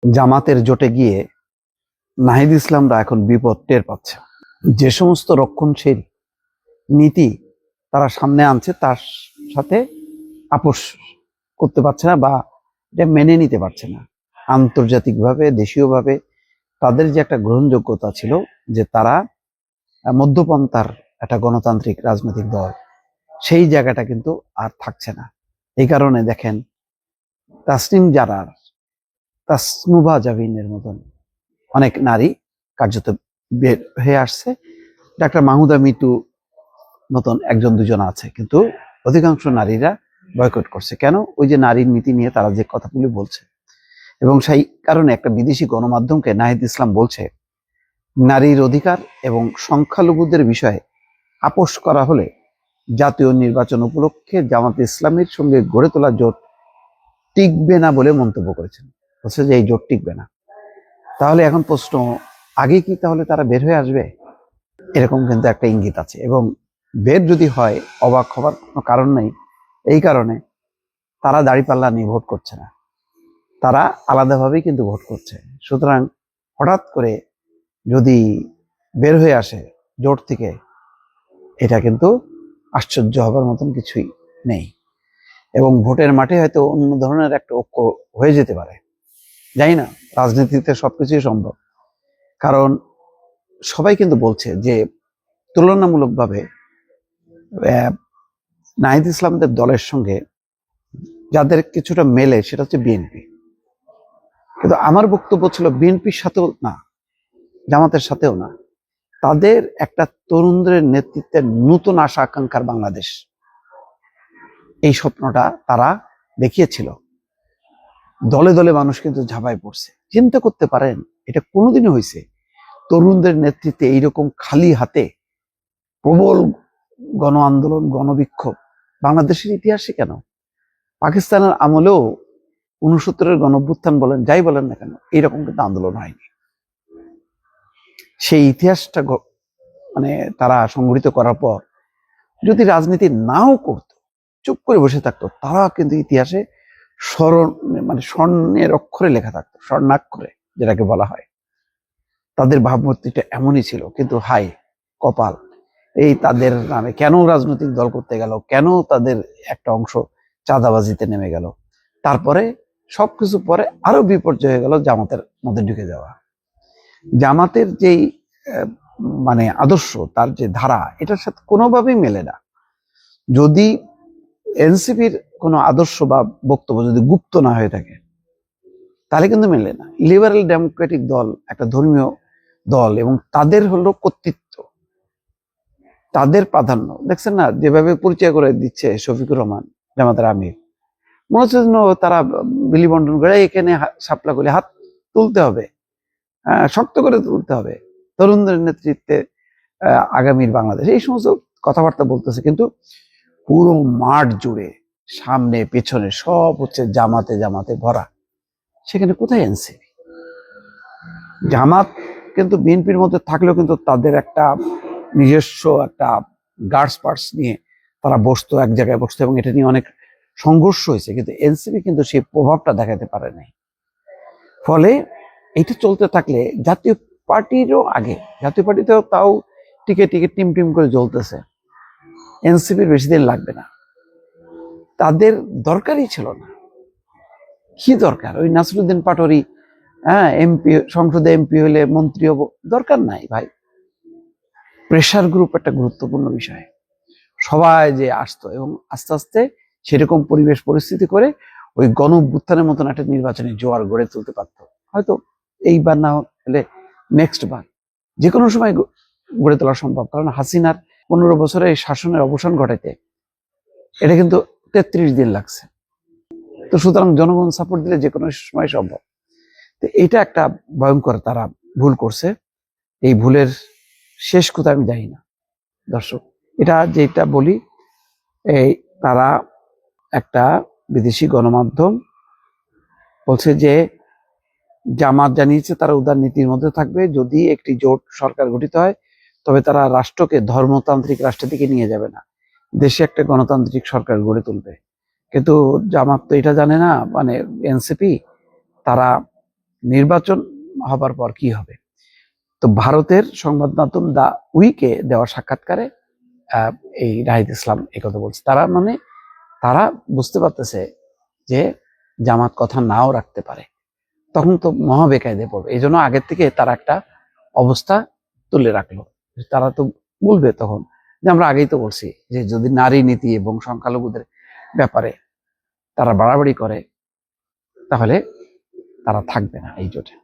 জামাতের জোটে গিয়ে নাহিদ ইসলামরা এখন বিপদ টের পাচ্ছে। যে সমস্ত রক্ষণশীল নীতি তারা সামনে আনছে তার সাথে আপোষ করতে পারছে না বা এটা মেনে নিতে পারছে না। আন্তর্জাতিকভাবে দেশীয়ভাবে তাদের যে একটা গ্রহণযোগ্যতা ছিল, যে তারা মধ্যপন্থার একটা গণতান্ত্রিক রাজনৈতিক দল, সেই জায়গাটা কিন্তু আর থাকছে না। এই কারণে দেখেন তাসনিম জারার, তাসনুভা জাবিনের মতন অনেক নারী কার্যত বের হয়ে আসছে। ডাক্তার মাহমুদা মিতু মতন একজন দুজন আছে, কিন্তু অধিকাংশ নারীরা বয়কট করছে। কেন? ওই যে নারীর নীতি নিয়ে তারা যে কথাগুলি বলছে। এবং সেই কারণে একটা বিদেশি গণমাধ্যমকে নাহিদ ইসলাম বলছে, নারীর অধিকার এবং সংখ্যালঘুদের বিষয়ে আপোষ করা হলে জাতীয় নির্বাচন উপলক্ষে জামাত ইসলামের সঙ্গে গড়ে তোলা জোট টিকবে না বলে মন্তব্য করেছেন। বলছে যে এই জোট টিকবে না। তাহলে এখন প্রশ্ন, আগে কি তাহলে তারা বের হয়ে আসবে? এরকম কিন্তু একটা ইঙ্গিত আছে। এবং বের যদি হয়, অবাক হবার কোনো কারণ নেই। এই কারণে তারা দাঁড়িপাল্লা নিয়ে ভোট করছে না, তারা আলাদাভাবেই কিন্তু ভোট করছে। সুতরাং হঠাৎ করে যদি বের হয়ে আসে জোট থেকে, এটা কিন্তু আশ্চর্য হবার মতন কিছুই নেই। এবং ভোটের মাঠে হয়তো অন্য ধরনের একটা ঐক্য হয়ে যেতে পারে, জানি না। রাজনীতিতে সবকিছুই সম্ভব। কারণ সবাই কিন্তু বলছে যে তুলনামূলকভাবে নাহিদ ইসলামদের দলের সঙ্গে যাদের কিছুটা মেলে সেটা হচ্ছে বিএনপি। কিন্তু আমার বক্তব্য ছিল বিএনপির সাথেও না, জামাতের সাথেও না, তাদের একটা তরুণদের নেতৃত্বে নতুন আশা আকাঙ্ক্ষার বাংলাদেশ, এই স্বপ্নটা তারা দেখিয়েছিল। দলে দলে মানুষ কিন্তু ঝাঁপায় পড়ছে। চিন্তা করতে পারেন, এটা কোনোদিনই হয়েছে তরুণদের নেতৃত্বে এইরকম খালি হাতে প্রবল গণ আন্দোলন, গণবিক্ষোভ বাংলাদেশের ইতিহাসে কেন? পাকিস্তানের আমলেও 69-এর গণঅভ্যুত্থান বলেন, যাই বলেন না কেন, এইরকম কিন্তু আন্দোলন হয়নি। সেই ইতিহাসটা মানে তারা সংগঠিত করার পর যদি রাজনীতি নাও করতো, চুপ করে বসে থাকতো, তারা কিন্তু ইতিহাসে স্মরণ, মানে স্বর্ণের অক্ষরে লেখা থাকতো, স্বর্ণাক্ষরে যেটাকে বলা হয়। তাদের ভাবমূর্তিটা এমনই ছিল। কিন্তু হাই কপাল, এই তাদের নামে কেন রাজনৈতিক দল করতে গেল, কেন তাদের একটা অংশ চাঁদাবাজিতে নেমে গেল, তারপরে সবকিছু পরে আরো বিপর্যয় হয়ে গেল জামাতের মধ্যে ঢুকে যাওয়া। জামাতের যেই মানে আদর্শ, তার যে ধারা, এটার সাথে কোনোভাবেই মেলে না। যদি এনসিপির কোনো আদর্শ বা বক্তব্য যদি গুপ্ত না হয়ে থাকে, তাহলে কিন্তু মেলে না। লিবারেল ডেমোক্রেটিক দল একটা ধর্মীয় দল, এবং তাদের হলো কর্তৃত্ব, তাদের প্রাধান্য। দেখছেন না যেভাবে পরিচয় করে দিচ্ছে শফিকুর রহমান, জামাতের আমির। মনে হচ্ছে যেন তারা বিলি বন্টন করে এখানে সাপলা করে হাত তুলতে হবে, শক্ত করে তুলতে হবে, তরুণদের নেতৃত্বে আগামীর বাংলাদেশ, এই সমস্ত কথাবার্তা বলতেছে। কিন্তু পুরো মাঠ জুড়ে সামনে পেছনে সব হচ্ছে জামাতে জামাতে ভরা। সেখানে কোথায় এনসিপি? জামাত কিন্তু বিএনপির মধ্যে থাকলেও কিন্তু তাদের একটা নিজস্ব একটা গার্ডস পার্টস নিয়ে তারা বসতো, এক জায়গায় বসতো, এবং এটা নিয়ে অনেক সংঘর্ষ হয়েছে। কিন্তু এনসিপি কিন্তু সেই প্রভাবটা দেখাতে পারে নাই। ফলে এটা চলতে থাকলে জাতীয় পার্টিরও আগে, জাতীয় পার্টিতেও তাও টিকে টিকে টিম টিম করে জ্বলতেছে, এনসিপির বেশি দিন লাগবে না। তাদের দরকারই ছিল না। কি দরকার ওই নাসিরুদ্দিন পাটোয়ারি, এমপি, সংসদে এমপি হলে মন্ত্রী হবো, দরকার নাই ভাই। প্রেশার গ্রুপ একটা গুরুত্বপূর্ণ বিষয়। সবাই যে আসতো, এবং আস্তে আস্তে সেরকম পরিবেশ পরিস্থিতি করে ওই গণ অভ্যুত্থানের মতন একটা নির্বাচনী জোয়ার গড়ে তুলতে পারত। হয়তো এইবার না হলে নেক্সট বার, যে কোনো সময় গড়ে তোলা সম্ভব। কারণ হাসিনার 15 বছরের শাসনের অবসান ঘটাইতে এটা কিন্তু 33 দিন লাগছে। তো সুতরাং জনগণ সাপোর্ট দিলে যে কোনো সময় সম্ভব। তো এটা একটা ভয়ঙ্কর তারা ভুল করছে। এই ভুলের শেষ কোথায় আমি জানি না দর্শক। এটা যেটা বলি, এই তারা একটা বিদেশি গণমাধ্যম বলছে যে জামাত জানিয়েছে তারা উদার নীতির মধ্যে থাকবে, যদি একটি জোট সরকার গঠিত হয় তবে তারা রাষ্ট্রকে ধর্মতান্ত্রিক রাষ্ট্রের দিকে নিয়ে যাবে না, দেশে একটা গণতান্ত্রিক সরকার গড়ে তুলবে। কিন্তু জামাত তো এটা জানে না, মানে এনসিপি তারা নির্বাচন হবার পর কি হবে। তো ভারতের সংবাদ মাধ্যম দা উইকে দেওয়া সাক্ষাৎকারে এই রাহিদ ইসলাম এই কথা বলছে। তারা বুঝতে পারতেছে যে জামাত কথা নাও রাখতে পারে, তখন তো মহা বেকায়দে পড়বে। এই জন্য আগের থেকে তারা একটা অবস্থা তুলে রাখলো। তারা তো বলবে তখন যে আমরা আগেই তো বলছি যে যদি নারী নীতি এবং সংখ্যালঘুদের ব্যাপারে তারা বাড়াবাড়ি করে তাহলে তারা থাকবে না এই জোটে।